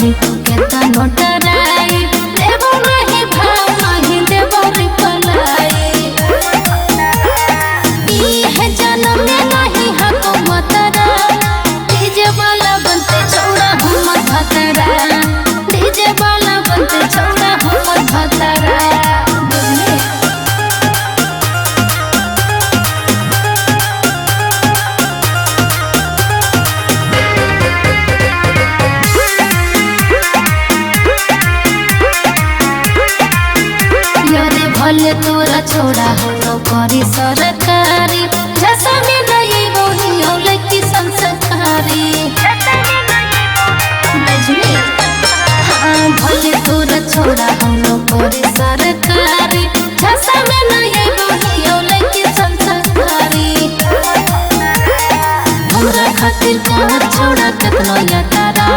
करी तू केता नोटराई देबो नहीं भाव नहीं देबो रिप्लाई है जन्म में नहीं हको मतरा डीजे वाला बनते छौड़ा हमर भतरा डीजे वाला बनते छौड़ा हमर भतरा भले तोरा छोड़ा हो करी सरकारी जैसा में नहीं बोलियो लड़की संस्कारी हाँ भले तोरा छोड़ा हो करी सरकारी जैसा में नहीं बोलियो लड़की संस्कारी हमरा खातिर कहाँ छोड़ा कितना या तारा